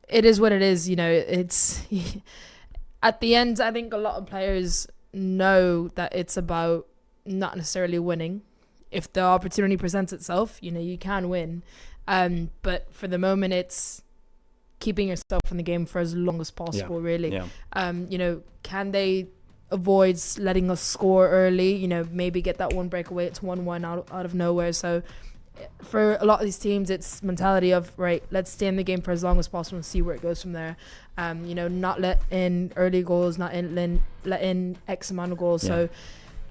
it is what it is. You know, it's at the end, I think a lot of players know that it's about not necessarily winning. If the opportunity presents itself, you know, you can win. But for the moment, it's keeping yourself in the game for as long as possible, really. Yeah. You know, can they avoid letting us score early? You know, maybe get that one breakaway. It's 1-1 out of nowhere. So for a lot of these teams, it's mentality of, right, let's stay in the game for as long as possible and see where it goes from there. You know, not let in early goals, not let in X amount of goals. Yeah. So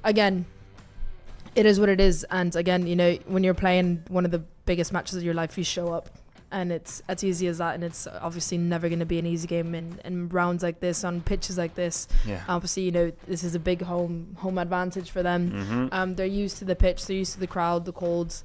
again, it is what it is. And again, you know, when you're playing one of the biggest matches of your life, you show up, and it's as easy as that. And it's obviously never going to be an easy game in rounds like this, on pitches like this. Yeah. Obviously, you know, this is a big home advantage for them. Mm-hmm. They're used to the pitch, they're used to the crowd, the colds.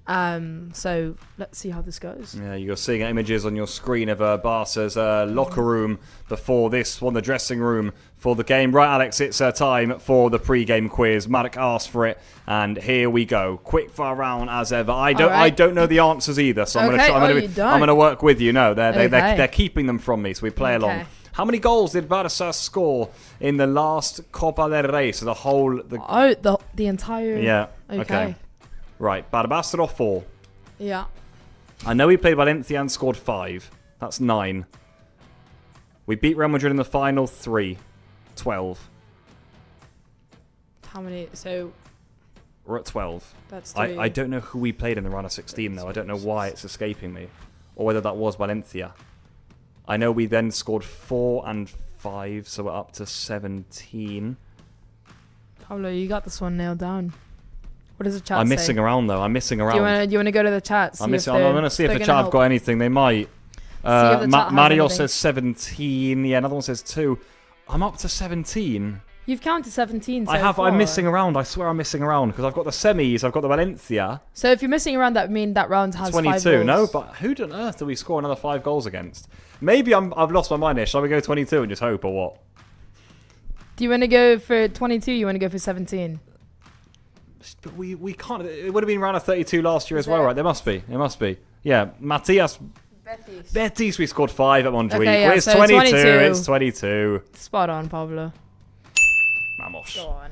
So let's see how this goes. Yeah, you're seeing images on your screen of Barca's locker room before this one, the dressing room for the game. Right, Alex, it's time for the pre-game quiz. Marek asked for it, and here we go. Quick fire round as ever. I don't know the answers either, so I'm going to work with you. No, they're keeping them from me, so we play along. How many goals did Barça score in the last Copa del Rey? So the entire. Yeah. Okay. Right, Barbastro 4. Yeah. I know we played Valencia and scored 5. That's 9. We beat Real Madrid in the final 3. 12. How many? So we're at 12. That's 3. I don't know who we played in the round of 16 though. I don't know why it's escaping me, or whether that was Valencia. I know we then scored 4 and 5, so we're up to 17. Pablo, you got this one nailed down. What does the chat say? I'm missing around though. I'm missing around. Do you want to go to the chat? I'm going to see if the chat have got anything. They might. Mario says 17. Yeah, another one says 2. I'm up to 17. You've counted 17 so far. I'm missing around. I swear I'm missing around because I've got the semis. I've got the Valencia. So if you're missing around, that means that round has 22. 5 goals. No, but who on earth do we score another 5 goals against? Maybe I've lost my mind here. Shall we go 22 and just hope, or what? Do you want to go for 22? You want to go for 17? But we can't. It would have been round of 32 last year as well, right? There must be. It must be. Yeah, Matias. Betis, we scored 5 at Montjuic. Okay, yeah, it's so 22. It's 22. Spot on, Pablo. Vamos. Go on.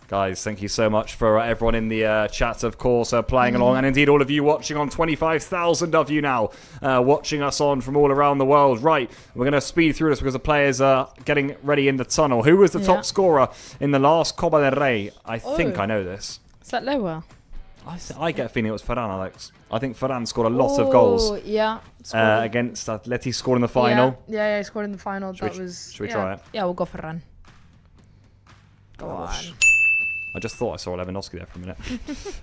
Guys, thank you so much for everyone in the chat, of course, playing along. And indeed, all of you watching on, 25,000 of you now watching us on from all around the world. Right, we're going to speed through this because the players are getting ready in the tunnel. Who was the top scorer in the last Copa del Rey? I think I know this. Is that Lewa? I get a feeling it was Ferran, Alex. I think Ferran scored a lot of goals. Yeah. Against Atleti, scored in the final. Yeah, he scored in the final. Should we try it? Yeah, we'll go Ferran. Go on. I just thought I saw Lewandowski there for a minute.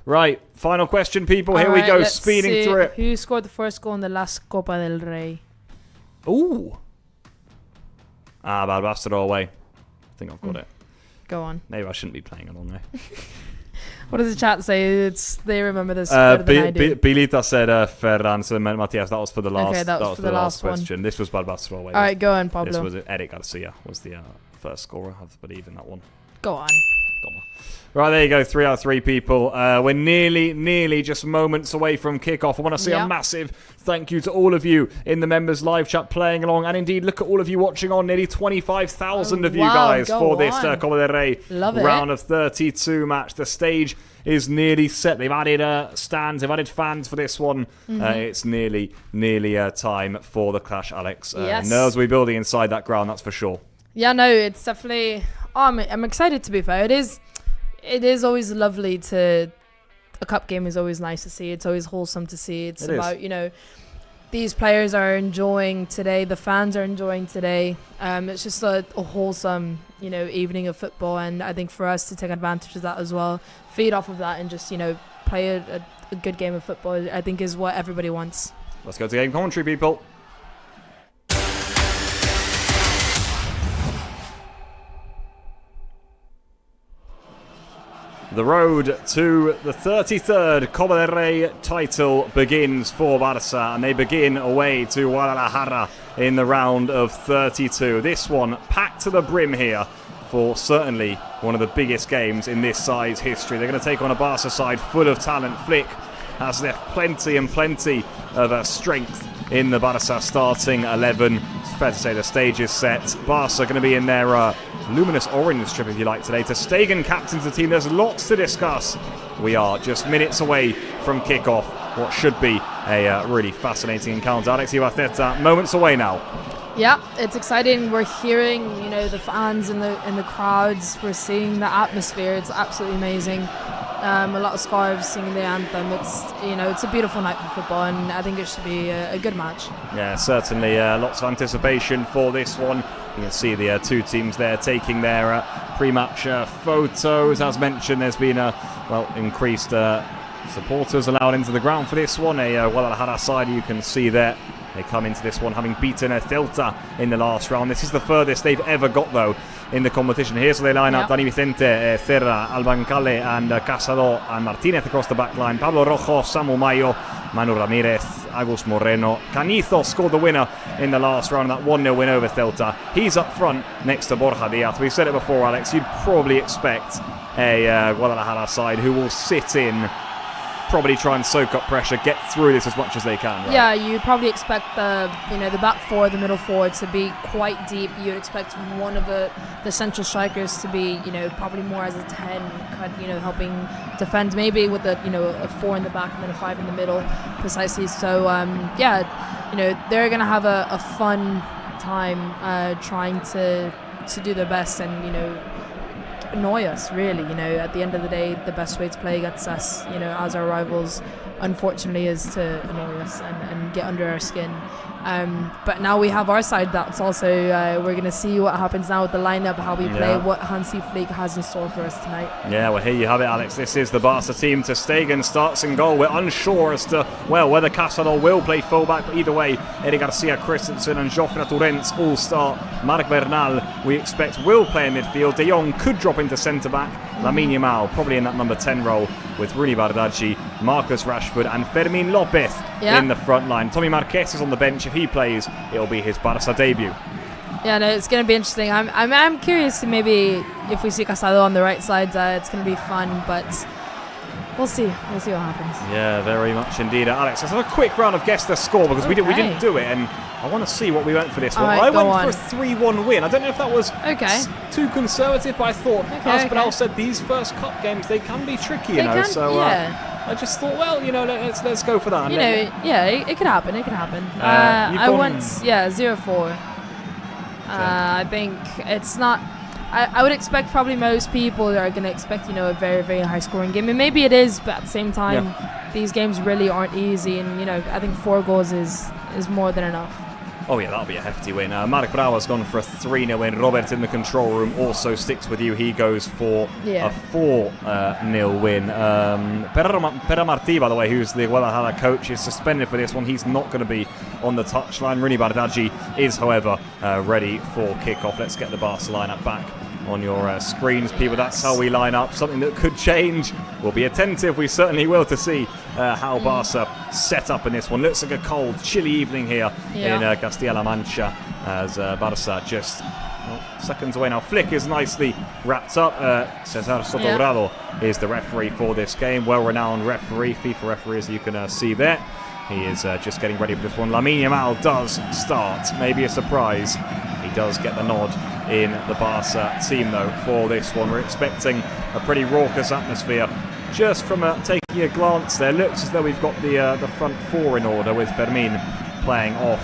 Right, final question, people. Here we go, speeding through it. Who scored the first goal in the last Copa del Rey? Ooh. Barbastro away. I think I've got it. Go on. Maybe I shouldn't be playing along there. What does the chat say? They remember this better than I do. Bilita said Ferran, so Matias. That was for the last. Okay, that was for the last question. This was Barbastro away. All right, go on, Pablo. This was Eric Garcia was the first scorer. I have to believe in that one. Go on. Right, there you go. 3 out of 3 people. We're nearly just moments away from kickoff. I want to say a massive thank you to all of you in the members live chat playing along. And indeed, look at all of you watching on. Nearly 25,000 of you guys for this Copa del Rey round of 32 match. The stage is nearly set. They've added stands. They've added fans for this one. It's nearly time for the clash, Alex. Nerves will be building inside that ground, that's for sure. Yeah, no, it's definitely... I'm excited, to be fair. It is always lovely to... A cup game is always nice to see. It's always wholesome to see. It's about, you know, these players are enjoying today. The fans are enjoying today. It's just a wholesome, you know, evening of football. And I think for us to take advantage of that as well, feed off of that and just, you know, play a good game of football, I think is what everybody wants. Let's go to game commentary, people. The road to the 33rd Copa del Rey title begins for Barça, and they begin away to Guadalajara in the round of 32. This one packed to the brim here for certainly one of the biggest games in this side's history. They're going to take on a Barca side full of talent. Flick has left plenty and plenty of strength in the Barça starting 11. It's fair to say the stage is set. Barça going to be in their luminous orange strip, if you like, today. Ter Stegen captains the team. There's lots to discuss. We are just minutes away from kickoff. What should be a really fascinating encounter. Alex Ibarceta, moments away now. Yeah, it's exciting. We're hearing, the fans in the crowds. We're seeing the atmosphere. It's absolutely amazing. A lot of scarves singing the anthem. It's a beautiful night for football, and I think it should be a good match. Yeah, certainly lots of anticipation for this one. You can see the two teams there taking their pre-match photos. As mentioned, there's been increased supporters allowed into the ground for this one. A Guadalajara side you can see there. They come into this one having beaten Celta in the last round. This is the furthest they've ever got, though, in the competition here. So they line up Dani Vicente, Serra, Albancale and Casado and Martinez across the back line. Pablo Rojo, Samu Mayo, Manu Ramirez, Agus Moreno. Canizo scored the winner in the last round, that 1-0 win over Celta. He's up front next to Borja Diaz. We've said it before, Alex, you'd probably expect a Guadalajara side who will sit in, probably try and soak up pressure, get through this as much as they can, right? Yeah, you probably expect the back four, the middle four to be quite deep. You'd expect one of the central strikers to be, probably more as a 10, helping defend, maybe with a 4 in the back and then a 5 in the middle, precisely. So they're gonna have a fun time trying to do their best and annoy us, really. At the end of the day, the best way to play against us, as our rivals, unfortunately, is to annoy us and get under our skin. But now we have our side. That's also we're going to see what happens now with the lineup, how we play, what Hansi Flick has in store for us tonight. Yeah, well, here you have it, Alex. This is the Barca team. Ter Stegen starts in goal. We're unsure as to whether Casado will play fullback, but either way, Eric Garcia Christensen and Jofre Torrents all start. Marc Bernal, we expect, will play in midfield. De Jong could drop into centre back. Lamine Yamal probably in that number 10 role with Rooney Bardghji, Marcus Rashford and Fermin Lopez in the front line. Tommy Marquez is on the bench. If he plays, it'll be his Barca debut. Yeah, no, it's going to be interesting. I'm curious to maybe if we see Casado on the right side, it's going to be fun, but we'll see. We'll see what happens. Yeah, very much indeed. Alex, let's have a quick round of guess the score because we didn't do it, and I want to see what we went for this one. Right, I went for a 3-1 win. I don't know if that was too conservative, but I thought, as Bernal said, these first cup games, they can be tricky, I just thought, let's go for that. It could happen. It could happen. I went 0-4. I think it's not. I would expect probably most people are going to expect a very, very high scoring game, and maybe it is, but at the same time, these games really aren't easy, and I think 4 goals is more than enough. Oh yeah, that'll be a hefty win. Marc Brauer's gone for a 3-0 win. Robert in the control room also sticks with you. He goes for a 4-0 win. Pere Martí, by the way, who's the Guadalajara coach, is suspended for this one. He's not going to be on the touchline. Rooney Bardghji is, however, ready for kickoff. Let's get the Barca lineup back on your screens, people. That's how we line up. Something that could change. We'll be attentive. We certainly will to see how Barca set up in this one. Looks like a cold, chilly evening here in Castilla-La Mancha as Barca just seconds away now. Flick is nicely wrapped up. Cesar Soto-Grado is the referee for this game. Well-renowned referee, FIFA referee, as you can see there. He is just getting ready for this one. Lamine Yamal does start. Maybe a surprise. He does get the nod in the Barca team, though, for this one. We're expecting a pretty raucous atmosphere. Just from taking a glance there, looks as though we've got the front 4 in order, with Fermin playing off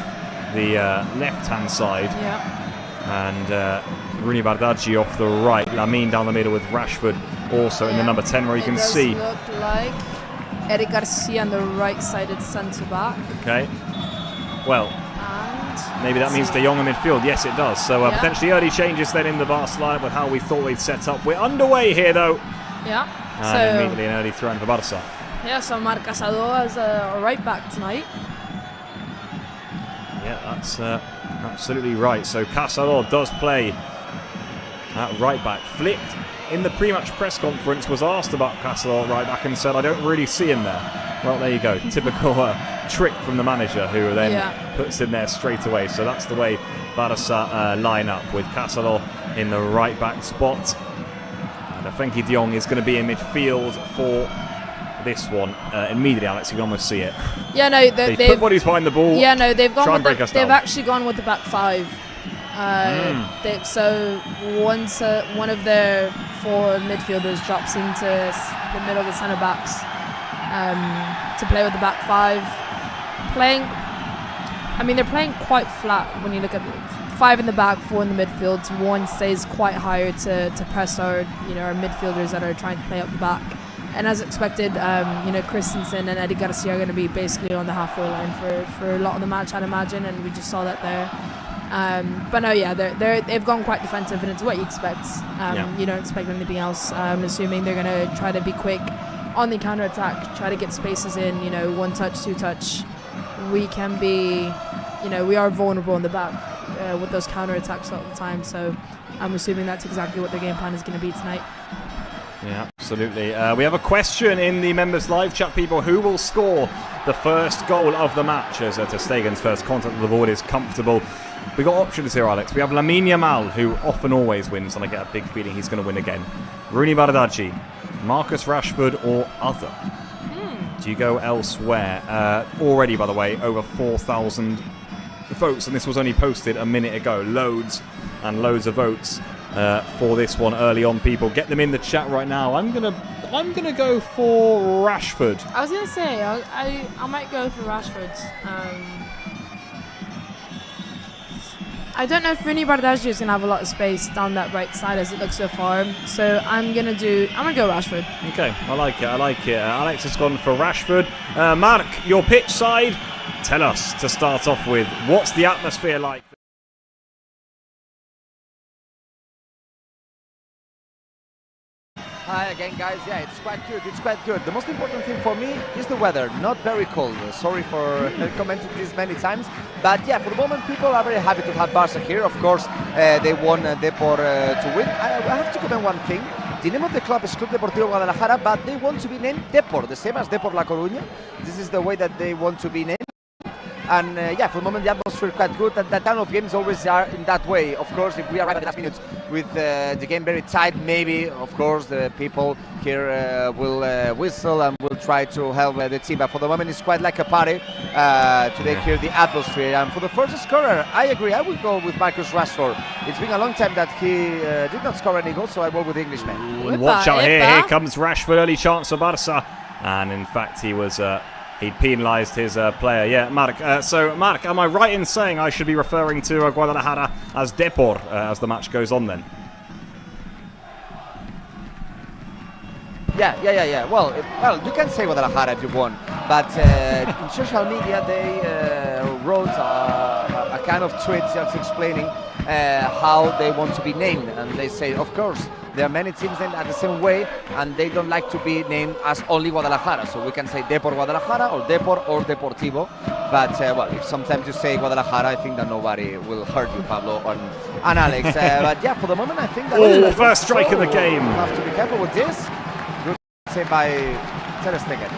the left-hand side. And Rooney Bardghji off the right. Lamine down the middle with Rashford also in the number 10, where you can see. Look like Eric Garcia on the right-sided centre-back. Okay. Well, maybe that means De Jong in midfield. Yes, it does. So potentially early changes then in the Barca lineup with how we thought we'd set up. We're underway here, though. And immediately an early throw in for Barca. Yeah, so Marc Casado as a right-back tonight. Yeah, that's absolutely right. So Casado does play at right-back. Flick, in the pre-match press conference, was asked about Casado at right-back and said, I don't really see him there. Well, there you go. Typical trick from the manager, who then puts him there straight away. So that's the way Barca line up, with Casado in the right-back spot. And Frenkie de Jong is going to be in midfield for this one immediately, Alex. You can almost see it. Yeah, no, they've put bodies behind the ball. Yeah, no, they've gone. They've actually gone with the back five. So once one of their 4 midfielders drops into the middle of the centre backs to play with the back five. They're playing quite flat when you look at 5 in the back, 4 in the midfield. 1 stays quite higher to press our midfielders that are trying to play up the back. And as expected, Christensen and Eddie Garcia are going to be basically on the halfway line for a lot of the match, I'd imagine, and we just saw that there. But no, yeah, they've gone quite defensive, and it's what you expect. You don't expect anything else. I'm assuming they're going to try to be quick on the counter attack, try to get spaces in. 1 touch, 2 touch. We can be, we are vulnerable in the back with those counter attacks all the time. So I'm assuming that's exactly what their game plan is going to be tonight. Yeah, absolutely. We have a question in the members live chat, people. Who will score the first goal of the match? As Ter Stegen's first contact with the board is comfortable. We got options here, Alex. We have Lamine Yamal, who often always wins, and I get a big feeling he's going to win again. Rooney Bardghji, Marcus Rashford, or other. Do you go elsewhere? Already, by the way, over 4,000 votes, and this was only posted a minute ago. Loads and loads of votes for this one early on, people. Get them in the chat right now. I'm gonna go for Rashford. I was gonna say I might go for Rashford. I don't know if Rooney Bardghji is gonna have a lot of space down that right side as it looks so far. So I'm gonna go Rashford. Okay, I like it. Alex has gone for Rashford. Mark, your pitch side. Tell us to start off with, what's the atmosphere like? Hi again, guys. Yeah, it's quite good. The most important thing for me is the weather. Not very cold. Sorry for commenting this many times, but yeah, for the moment people are very happy to have Barça here. Of course, they want Depor to win. I have to comment one thing. The name of the club is Club Deportivo Guadalajara, but they want to be named Depor, the same as Depor La Coruña. This is the way that they want to be named. And yeah, for the moment the atmosphere is quite good, and that kind of games always are in that way. Of course, if we arrive at the last minute with the game very tight, maybe, of course, the people here will whistle and will try to help the team. But for the moment, it's quite like a party today here, the atmosphere. And for the first scorer, I agree, I will go with Marcus Rashford. It's been a long time that he did not score any goals, so I go with the Englishman. Watch out here, here comes Rashford, early chance for Barça. And in fact, he was... he'd penalised his player. Yeah, Mark. So, Mark, am I right in saying I should be referring to Guadalajara as Depor as the match goes on then? Yeah. Well, you can say Guadalajara if you want, but in social media they wrote a kind of tweet just explaining how they want to be named, and they say, of course, there are many teams named at the same way, and they don't like to be named as only Guadalajara. So we can say Depor Guadalajara or Depor or Deportivo. But well, if sometimes you say Guadalajara, I think that nobody will hurt you, Pablo and Alex. But yeah, for the moment, I think that. Oh, first strike of the game. Have to be careful with this. Good save by Ter Stegen.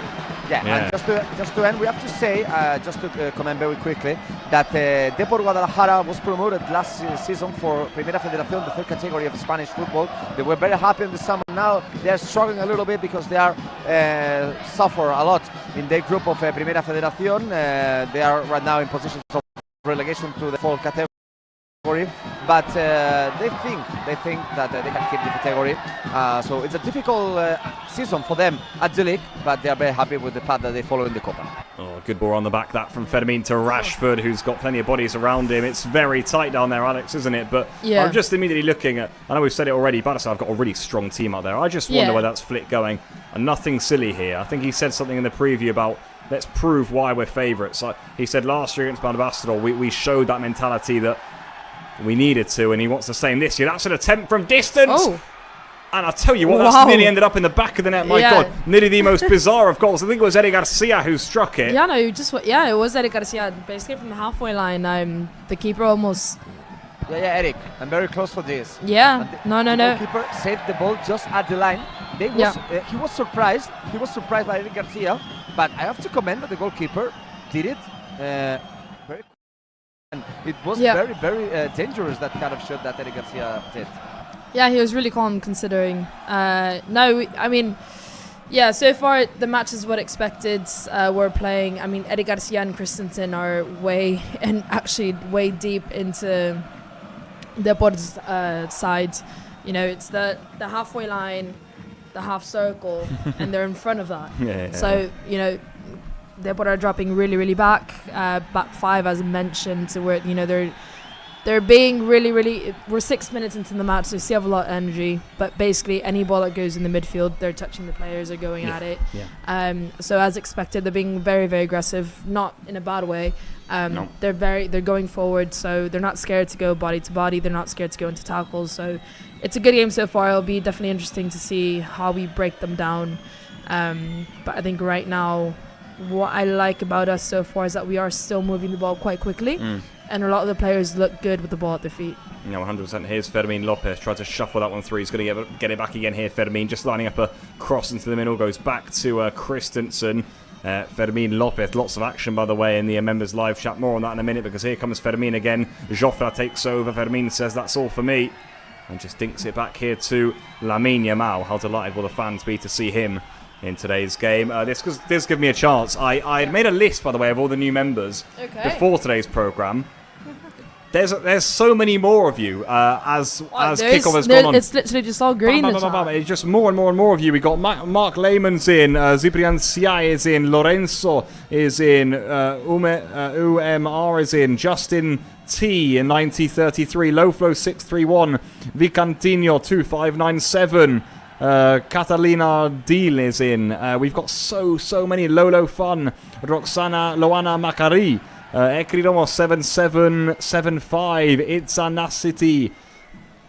Yeah, and just to end, we have to say, just to comment very quickly, that Depor Guadalajara was promoted last season for Primera Federación, the third category of Spanish football. They were very happy in the summer. Now they are struggling a little bit because they are suffer a lot in their group of Primera Federación. They are right now in positions of relegation to the fourth category. But they think that they can keep the category. So it's a difficult season for them at the league, but they are very happy with the path that they follow in the Copa. Oh, good ball on the back, that from Fermín to Rashford, who's got plenty of bodies around him. It's very tight down there, Alex, isn't it? But yeah. I'm just immediately looking at, I know we've said it already, Barça have got a really strong team out there. I just wonder where that's Flick going. And nothing silly here. I think he said something in the preview about, let's prove why we're favourites. Like he said last year against Barcelona, we showed that mentality that we needed to, and he wants the same this year. That's an attempt from distance. Oh. And I'll tell you what, that's nearly ended up in the back of the net. My God, nearly the most bizarre of goals. I think it was Eddie Garcia who struck it. Yeah, no, it was Eddie Garcia. Basically from the halfway line, the keeper almost... Yeah, Eric, I'm very close for this. Yeah, no. The keeper saved the ball just at the line. He was surprised. He was surprised by Eddie Garcia, but I have to commend that the goalkeeper did it very. It was very, very dangerous, that kind of shot that Eddie Garcia did. Yeah, he was really calm considering. No, I mean, Yeah, so far the match is what expected. We're playing. I mean, Eddie Garcia and Christensen are way deep into the board's side. You know, it's the halfway line, the half circle, and they're in front of that. So you know, the board are dropping really back 5 as mentioned. So we're they're being really. We're 6 minutes into the match, so we still have a lot of energy. But basically, any ball that goes in the midfield, they're touching the players, are going at it. So as expected, they're being very aggressive, not in a bad way. No. They're going forward, so they're not scared to go body to body. They're not scared to go into tackles. So it's a good game so far. It'll be definitely interesting to see how we break them down. But I think right now, what I like about us so far is that we are still moving the ball quite quickly. And a lot of the players look good with the ball at their feet. Yeah, 100%. Here's Fermin Lopez. Tries to shuffle that one through. He's going to get it back again here. Fermin just lining up a cross into the middle. Goes back to Christensen. Fermin Lopez. Lots of action, by the way, in the members live chat. More on that in a minute, because here comes Fermin again. Joffre takes over. Fermin says, that's all for me. And just dinks it back here to Lamine Yamal. How delighted will the fans be to see him in today's game. This gives me a chance. I had made a list, by the way, of all the new members before today's programme. There's so many more of you as kickoff has gone on. It's literally just all green. It's just more and more of you. We got Mark Lehman's in, Cyprian Sia is in, Lorenzo is in, UMR is in, Justin T in 9033, Lowflow 631, Vicantino 2597. Catalina Deal is in. We've got so many. Lolo Fun, Roxana Loana Macari, Ekridomo 7775, It's a Nasity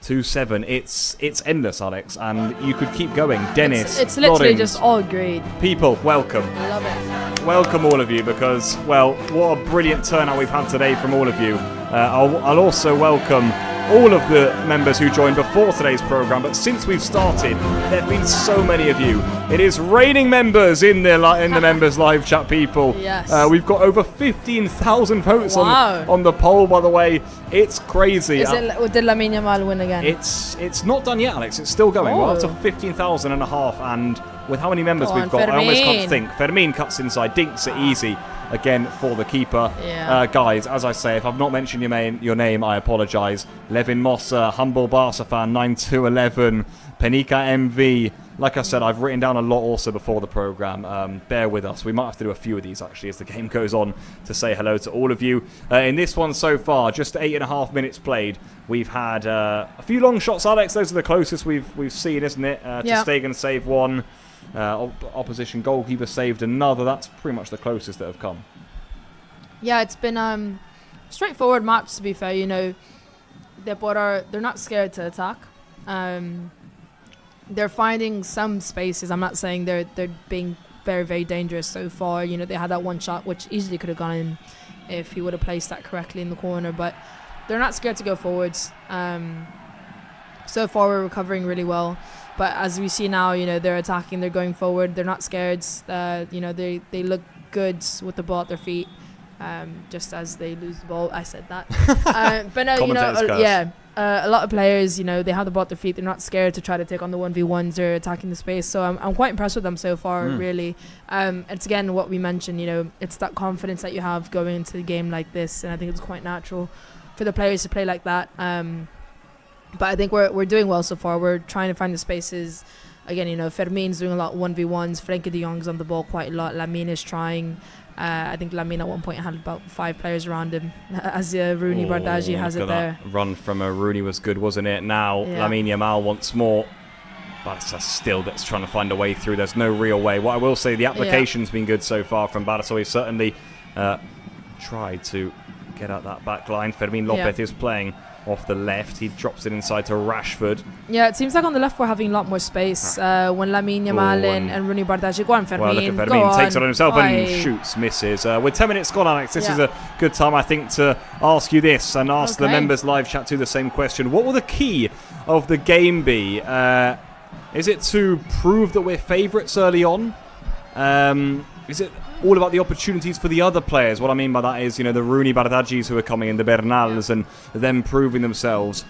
27. It's endless, Alex, and you could keep going. Dennis, it's literally Loddings. just all green. People, welcome. I love it. Welcome all of you, because, well, what a brilliant turnout we've had today from all of you. I'll also welcome all of the members who joined before today's programme, but since we've started, there have been so many of you. It is raining members in the members live chat, people. Yes. We've got over 15,000 votes Wow. on the poll, by the way. It's crazy. Did Lamine Yamal win again? It's not done yet, Alex. It's still going. We're up to 15,000 and a half, and with how many members we've got, I almost can't think. Fermin cuts inside, dinks it easy again for the keeper. Guys, as I say, if I've not mentioned your name, I apologise. Levin Mossa, humble Barca fan, 9211, Penica MV. Like I said, I've written down a lot also before the programme. Bear with us. We might have to do a few of these, actually, as the game goes on, to say hello to all of you. In this one so far, just 8.5 minutes played, we've had a few long shots, Alex. Those are the closest we've seen, isn't it? Ter Stegen saved one. Opposition goalkeeper saved another. That's pretty much the closest that have come. Yeah, it's been straightforward match, to be fair. You know, they're not scared to attack. They're finding some spaces. I'm not saying they're being very dangerous so far. You know, they had that one shot which easily could have gone in if he would have placed that correctly in the corner, but they're not scared to go forwards. So far we're recovering really well, but as we see now, you know, they're attacking, they're going forward, they're not scared. You know, they look good with the ball at their feet. Just as they lose the ball, I said that. But no, you know, a lot of players, you know, they have the ball at their feet. They're not scared to try to take on the 1v1s. They're attacking the space. So I'm quite impressed with them so far, really. It's again what we mentioned, you know, it's that confidence that you have going into a game like this, and I think it's quite natural for the players to play like that. But I think we're doing well so far. We're trying to find the spaces. Again, you know, Fermin's doing a lot of 1v1s. Frenkie de Jong's on the ball quite a lot. Lamine is trying. I think Lamine at one point had about 5 players around him, as Rooney Bardghji has it there. Run from Rooney was good, wasn't it? Now Lamine Yamal once more. Barca still that's trying to find a way through. There's no real way. What I will say, the application's been good so far from Barca. So he's certainly tried to get out that back line. Fermin Lopez is playing off the left. He drops it inside to Rashford. Yeah, it seems like on the left we're having a lot more space when Lamine Yamal and Rooney Bardghji. Go on, Fermin. Well, look at Fermin. Takes it on himself and shoots, misses. With 10 minutes gone, Alex, this is a good time, I think, to ask you this and ask the members live chat to the same question. What will the key of the game be? Is it to prove that we're favourites early on? Is it all about the opportunities for the other players? What I mean by that is, you know, the Rooney Bardghjis who are coming in, the Bernals, and them proving themselves.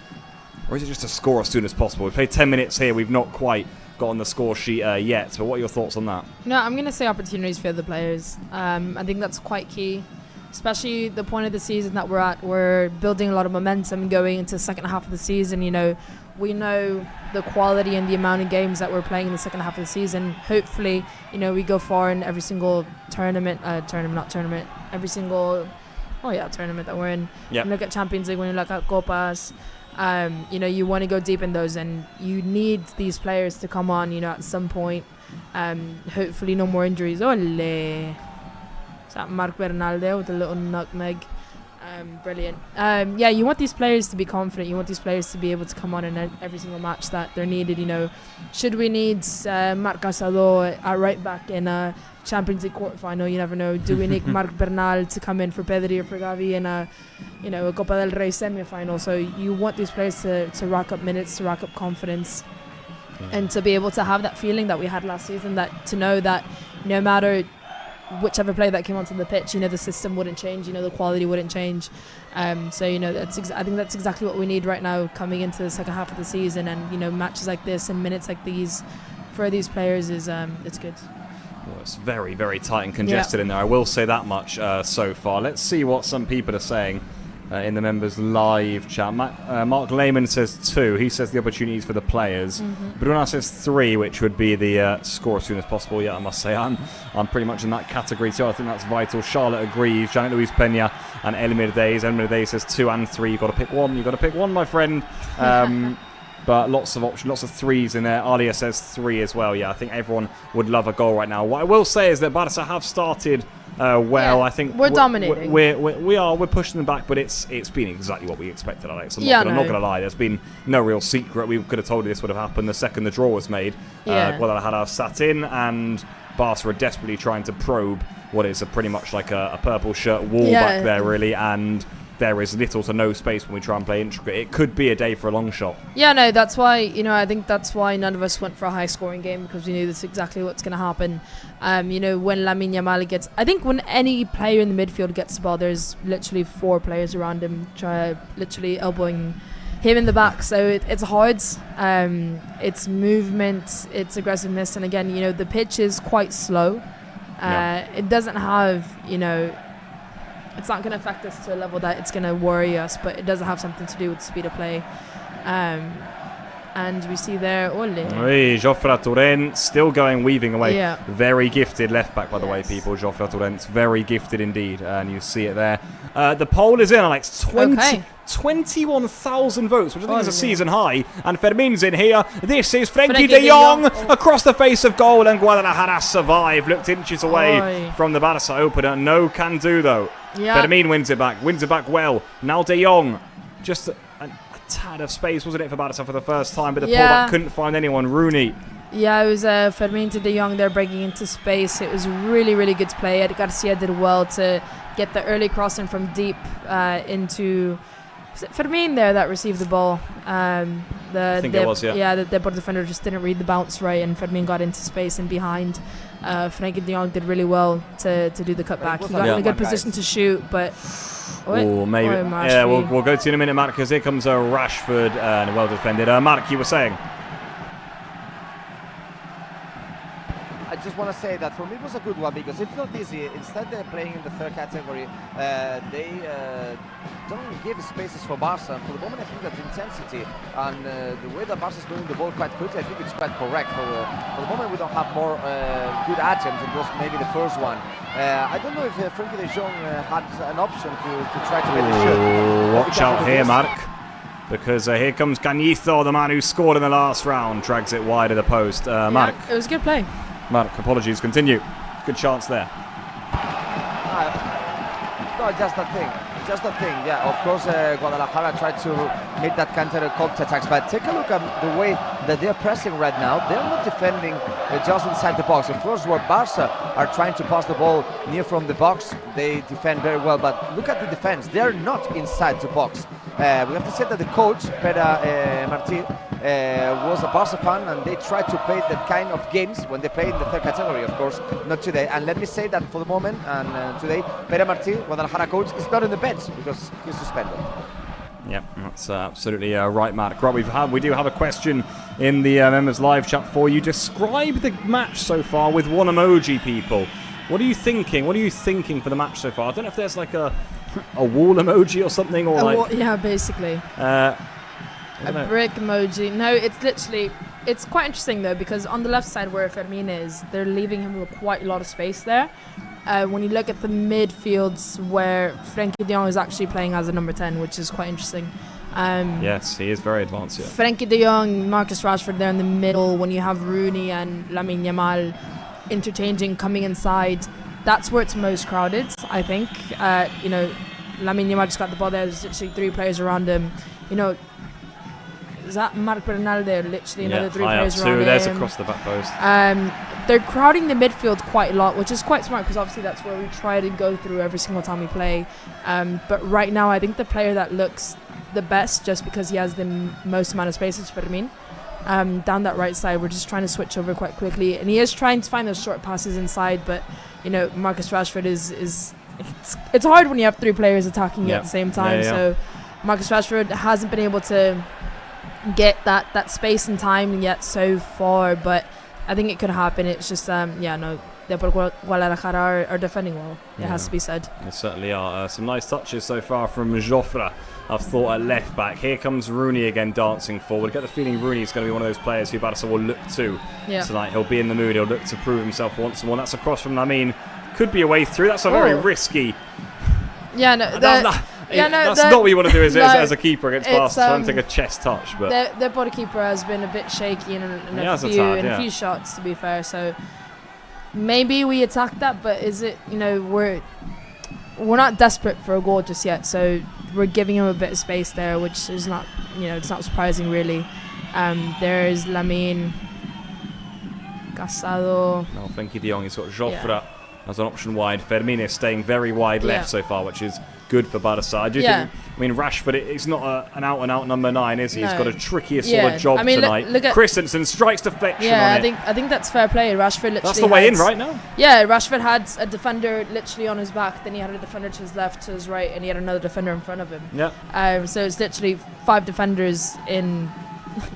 Or is it just to score as soon as possible? We've played 10 minutes here. We've not quite got on the score sheet yet. But what are your thoughts on that? No, I'm going to say opportunities for the players. I think that's quite key, especially the point of the season that we're at. We're building a lot of momentum going into the second half of the season. You know, we know the quality and the amount of games that we're playing in the second half of the season. Hopefully, you know, we go far in every single tournament that we're in. Yep. You look at Champions League, when you look at Copas, you know, you want to go deep in those, and you need these players to come on, you know, at some point. Hopefully no more injuries. Ole. Is that Marc Bernal there with a little nutmeg? Brilliant. Yeah, you want these players to be confident. You want these players to be able to come on in every single match that they're needed. You know, should we need Marc Casado at right back in a Champions League quarterfinal? You never know. Do we need Marc Bernal to come in for Pedri or for Gavi in a, you know, a Copa del Rey semi-final? So you want these players to rack up minutes, to rack up confidence, and to be able to have that feeling that we had last season, that to know that no matter whichever player that came onto the pitch, you know, the system wouldn't change, you know, the quality wouldn't change. So, you know, I think that's exactly what we need right now coming into the second half of the season. And, you know, matches like this and minutes like these for these players is it's good. Well, it's very, very tight and congested in there. I will say that much so far. Let's see what some people are saying in the members live chat. Mark Lehman says 2. He says the opportunities for the players. Bruno says 3, which would be the score as soon as possible. Yeah, I must say I'm pretty much in that category too. I think that's vital. Charlotte agrees. Janet Luis Pena and Elmir Days. Elmir Days says 2 and 3. You've got to pick one. You've got to pick one, my friend. But lots of options, lots of 3s in there. Alia says 3 as well. Yeah, I think everyone would love a goal right now. What I will say is that Barca have started well. I think we're dominating. We're pushing them back, but it's been exactly what we expected, Alex. I'm not going to lie. There's been no real secret. We could have told you this would have happened the second the draw was made. Guadalajara sat in, and Barca are desperately trying to probe what is pretty much like a purple shirt wall back there, really, and there is little to no space when we try and play intricate. It could be a day for a long shot. Yeah, no, that's why, you know, I think that's why none of us went for a high-scoring game, because we knew that's exactly what's going to happen. You know, when Lamine Yamal gets... I think when any player in the midfield gets the ball, there's literally 4 players around him literally elbowing him in the back. So it's hard. It's movement, it's aggressiveness. And again, you know, the pitch is quite slow. It doesn't have, you know... It's not going to affect us to a level that it's going to worry us, but it does have something to do with speed of play. And we see there, Jofre Torrent still going, weaving away. Yeah. Very gifted left back, by the way, people. Jofre Torrent's very gifted indeed, and you see it there. The poll is in, Alex. 21,000 votes, which I think is a season high. And Fermin's in here. This is Frenkie de Jong across the face of goal, and Guadalajara survive. Looked inches away from the Barca opener. No can do, though. Yeah. Fermin wins it back well. Now de Jong, just a tad of space, wasn't it, for Barca for the first time, but the pullback couldn't find anyone. Rooney. Yeah, it was Fermin to de Jong there breaking into space. It was really, really good play. Ed Garcia did well to get the early crossing from deep into... Was it Fermin there that received the ball? I think it was, yeah. Yeah, the Depor defender just didn't read the bounce right, and Fermin got into space and behind. Frenkie de Jong did really well to do the cutback. He got in a good position to shoot, but... maybe. Yeah, we'll go to you in a minute, Mark, because here comes Rashford, and well defended. Mark, you were saying? I just want to say that for me it was a good one, because it's not easy. Instead they're playing in the third category. They don't give spaces for Barca. For the moment I think that intensity and the way that Barca is moving the ball quite quickly, I think it's quite correct. For the moment we don't have more good attempts. It was maybe the first one. I don't know if Frenkie de Jong had an option to try to make the shot. Watch out here, Mark. Because here comes Cañizo, the man who scored in the last round. Drags it wide of the post. Mark. It was a good play. Mark, apologies. Continue. Good chance there. No, just that thing. Yeah, of course, Guadalajara tried to make that counter-attacks, but take a look at the way that they're pressing right now. They're not defending just inside the box. Of course, where Barca are trying to pass the ball near from the box, they defend very well, but look at the defense. They're not inside the box. We have to say that the coach, Pere Martí, was a Barca fan, and they tried to play that kind of games when they play in the third category, of course, not today. And let me say that for the moment, and today, Pere Martí, Guadalajara coach, is not on the bench because he's suspended. Yep, that's absolutely right, Mark. Right, we do have a question in the members live chat for you. Describe the match so far with one emoji, people. What are you thinking? What are you thinking for the match so far? I don't know if there's like a wall emoji or something, or like yeah, basically a brick emoji. No, it's literally. It's quite interesting though, because on the left side where Fermin is, they're leaving him with quite a lot of space there. When you look at the midfields where Frenkie de Jong is actually playing as a number 10, which is quite interesting. Yes, he is very advanced. Yeah. Frenkie de Jong, Marcus Rashford there in the middle. When you have Rooney and Lamine Yamal interchanging, coming inside, that's where it's most crowded, I think. Lamine Yamal just got the ball there. There's literally 3 players around him. Is that Marc Bernal there? Literally another 3 players around him. There's across the back post. They're crowding the midfield quite a lot, which is quite smart because obviously that's where we try to go through every single time we play. But right now, I think the player that looks the best, just because he has the most amount of space, is Fermin. Down that right side, we're just trying to switch over quite quickly, and he is trying to find those short passes inside. But Marcus Rashford is it's hard when you have 3 players attacking at the same time. So Marcus Rashford hasn't been able to get that space and time yet so far, but I think it could happen. It's just Guadalajara are defending well. It has to be said. They certainly are. Some nice touches so far from Joffre, I've thought, at left back. Here comes Rooney again dancing forward. I get the feeling Rooney is going to be one of those players who Barca will look to tonight. He'll be in the mood. He'll look to prove himself once more. That's a cross from Lamine. Could be a way through. That's a very risky. Yeah, no. That's not what you want to do as a keeper against Barca. Trying to take a chest touch, but their body keeper has been a bit shaky in a few shots, to be fair. So maybe we attack that, but is it? We're not desperate for a goal just yet, so we're giving him a bit of space there, which is not, it's not surprising really. There's Lamine, Casado. No, Frenkie de Jong. He's got Joffre as an option wide. Fermin is staying very wide left so far, which is good for Barca. I do think, Rashford, it's not an out-and-out number 9, is he? He's got a trickier sort of job tonight. Look at Christensen strikes deflection on it. I think that's fair play. Rashford literally that's the way in right now? Yeah, Rashford had a defender literally on his back, then he had a defender to his left, to his right, and he had another defender in front of him. Yeah. So it's literally 5 defenders in,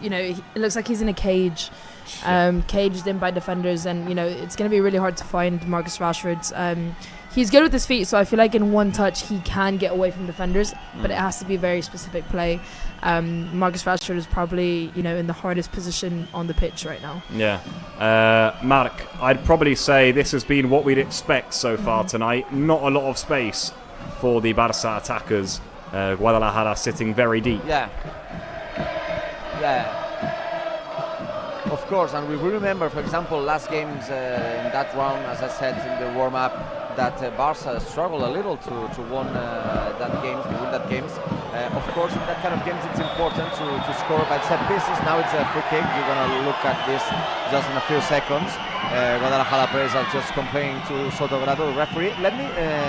it looks like he's in a cage. Caged in by defenders, and it's going to be really hard to find Marcus Rashford. He's good with his feet, so I feel like in one touch he can get away from defenders, but it has to be very specific play. Marcus Rashford is probably in the hardest position on the pitch right now. Yeah. Mark, I'd probably say this has been what we'd expect so far tonight. Not a lot of space for the Barca attackers. Guadalajara sitting very deep. Yeah. Of course, and we will remember, for example, last games in that round, as I said in the warm-up, that Barca struggled a little to win that games. Of course, in that kind of games, it's important to score by set pieces. Now it's a free kick. You're going to look at this just in a few seconds. Guadalajara players are just complaining to Sotogrado, the referee. Let me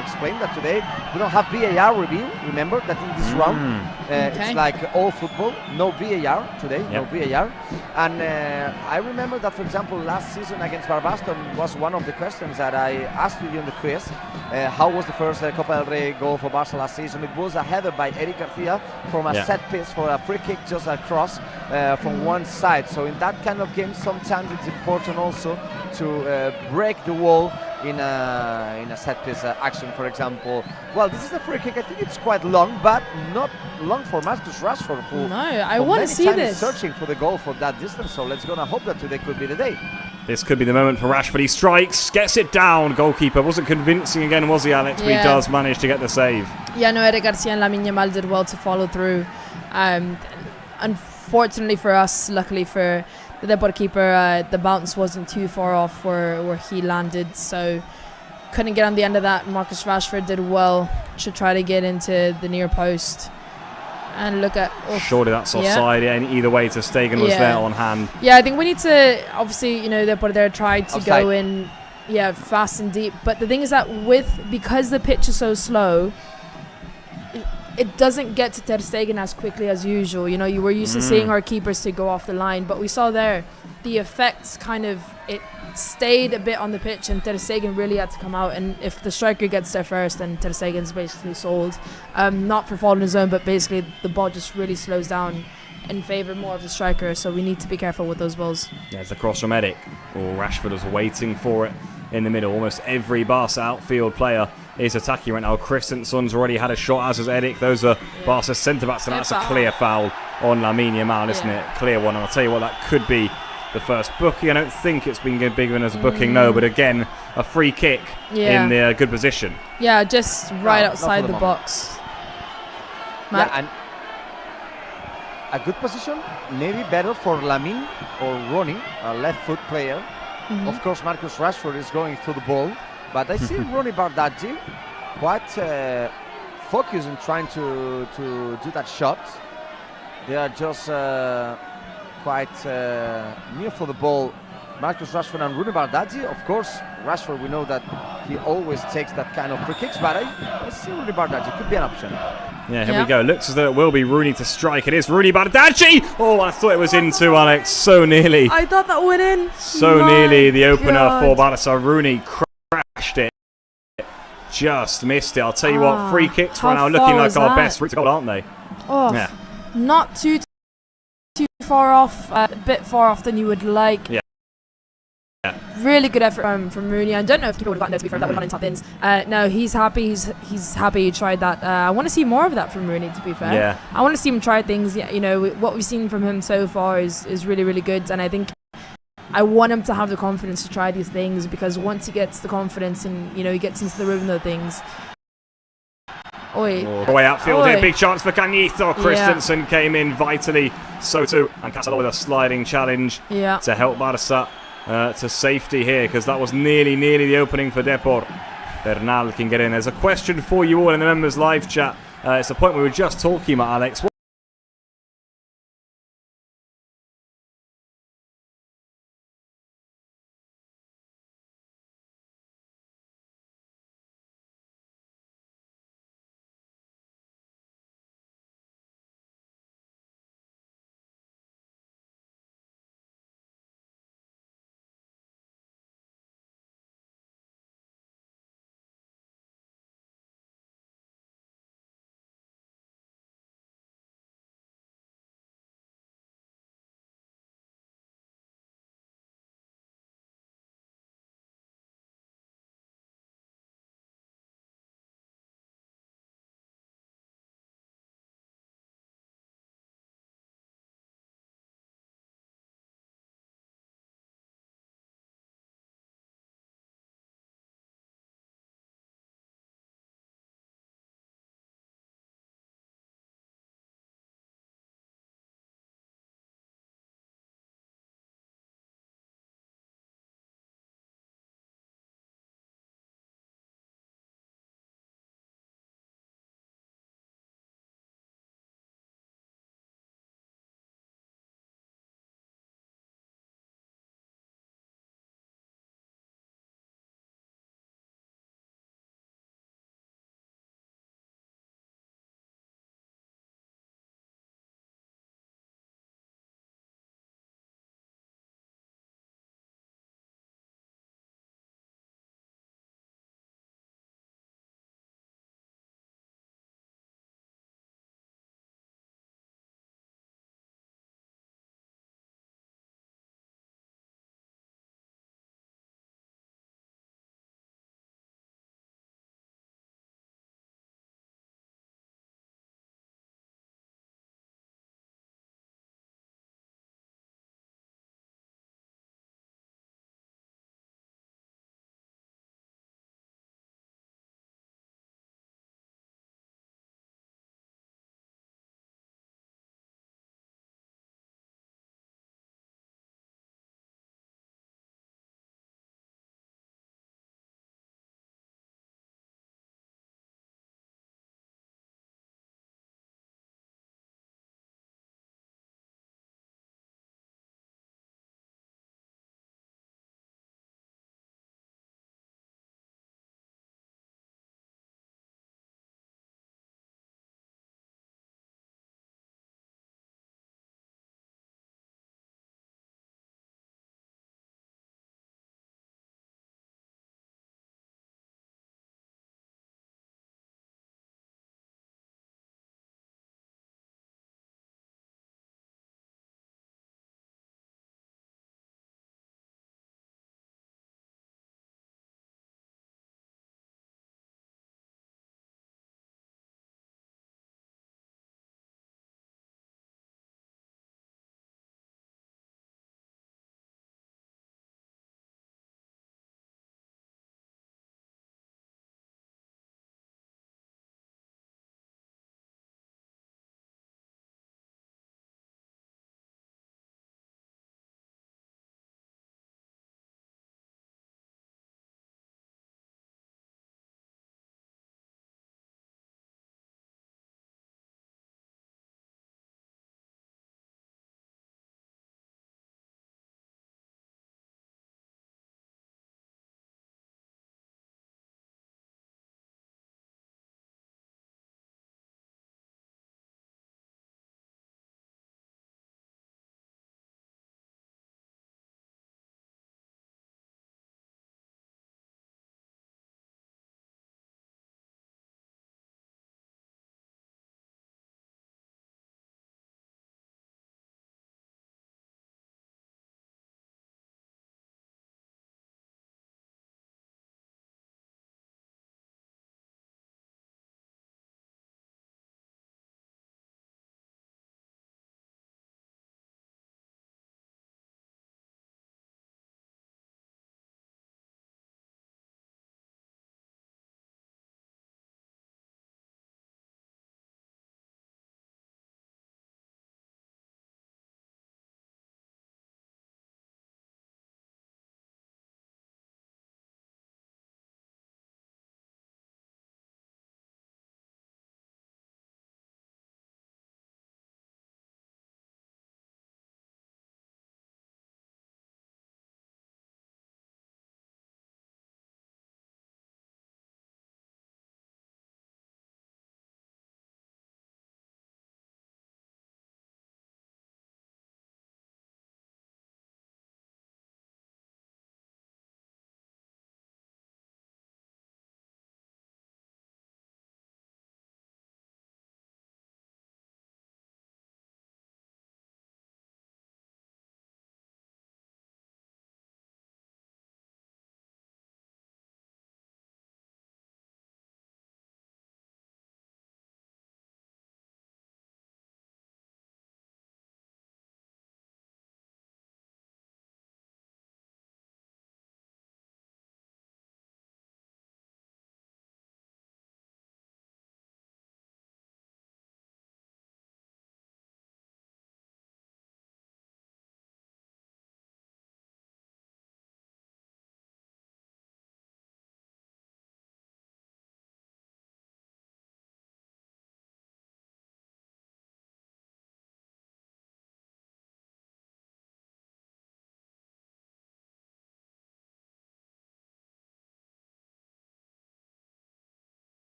explain that today we don't have VAR review. Remember that in this round, it's like all football, no VAR today, no VAR. And I remember that, for example, last season against Barbaston was one of the questions that I asked you in the quiz. How was the first Copa del Rey goal for Barca last season? It was a header by Eric Garcia from a set piece for a free kick, just across from one side. So in that kind of game, sometimes it's important also to break the wall in a set piece action, for example. Well, this is a free kick. I think it's quite long, but not long for Marcus Rashford, who I want to see this. Searching for the goal for that distance. So let's gonna hope that today could be the day. This could be the moment for Rashford. He strikes, gets it down. Goalkeeper wasn't convincing again, was he, Alex? But he does manage to get the save. Yeah, no, Eric Garcia and Lamine Yamal did well to follow through. Unfortunately for us, luckily for the Depor keeper, the bounce wasn't too far off where he landed, so couldn't get on the end of that. Marcus Rashford did well to try to get into the near post. And look at... Surely that's offside. Either way, Ter Stegen was there on hand. Yeah, I think we need to... Obviously, Depor there tried to go in fast and deep. But the thing is that because the pitch is so slow, it doesn't get to Ter Stegen as quickly as usual. You were used to seeing our keepers to go off the line, but we saw there the effects kind of stayed a bit on the pitch, and Ter Stegen really had to come out. And if the striker gets there first, then Ter Stegen's basically sold. Not for fault in his own, but basically the ball just really slows down in favour more of the striker. So we need to be careful with those balls. There's the cross from Eric. Oh, Rashford was waiting for it in the middle. Almost every Barca outfield player is attacking right now. Christensen's already had a shot, as has Eric. Those are Barca's centre-backs, and that's a clear foul on Lamine Yamal, isn't it? Clear one. And I'll tell you what, that could be the first booking. I don't think it's been given as a booking, no, but again, a free kick in the good position. Yeah, just right outside the box. Matt? Yeah, and a good position, maybe better for Lamine or Ronnie, a left foot player. Of course, Marcus Rashford is going through the ball, but I see Ronnie Bardghji quite focused in trying to do that shot. They are just quite near for the ball. Marcus Rashford and Ronnie Bardghji. Of course, Rashford, we know that he always takes that kind of free kicks, but I see Ronnie Bardghji could be an option. Yeah, here we go. Looks as though it will be Rooney to strike. It is Rooney Bardghji. Oh, I thought it was into, Alex. So nearly. I thought that went in. So nearly the opener for Barca. Rooney crashed it. Just missed it. I'll tell you what, free kicks right now looking like our best route to goal, aren't they? Oh, yeah. Not too far off. A bit far off than you would like. Yeah. Really good effort from Rooney. I don't know if people would have gotten there, to be fair, that would have gone in top ins. No, he's happy. He's happy he tried that. I want to see more of that from Rooney, to be fair. Yeah. I want to see him try things. Yeah, you know, what we've seen from him so far is really, really good. And I think I want him to have the confidence to try these things, because once he gets the confidence and, you know, he gets into the rhythm of things. Way outfield here, big chance for Cañizo. Christensen came in vitally, so too. And Casado with a sliding challenge to help Barca to safety here, because that was nearly the opening for Depor. Bernal can get in. There's a question for you all in the members live chat. It's the point we were just talking about, Alex.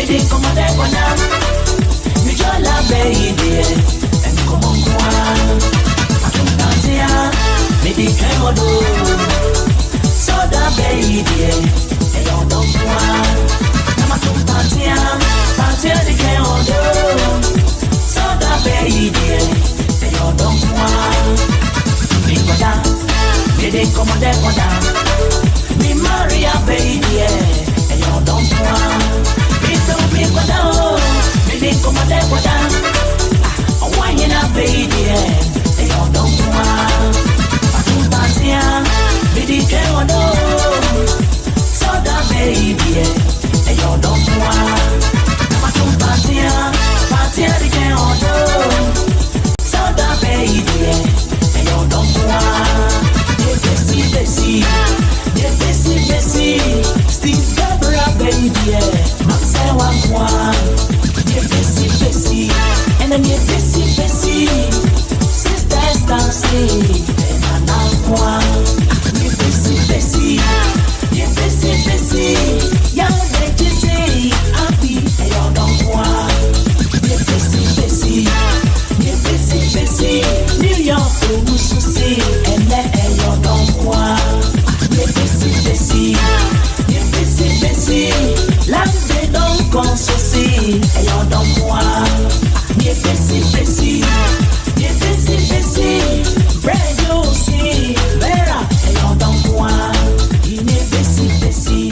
di como de guanam. Mi yo la baby, en como guan. Atuntantia, mi di que modo. Soda baby, en yo don guan. Namatuntantia, tantia di que modo. Soda baby, en yo don guan. Mi guanam, mi di como de guanam. Mi Maria baby, and you don't want. Me don't be what I me think come on that what I want you now baby, and you don't want. I don't want ya, me think I want so that baby, and you don't want. I don't want ya, the can so that baby, and you don't want. Bessie, Steve Deborah, baby, I'm saying one. Bessie, and then you Bessie, sisters dancing, and I'm one. You Bessie, young lady say, happy, and you don't want. You Bessie, New York, who's to see, and then you don't want. Bessie, l'âme donc qu'on soucie, et y'en donne moi. Bessie, brand aussi, vera, et y'en donne moi. Il est Bessie.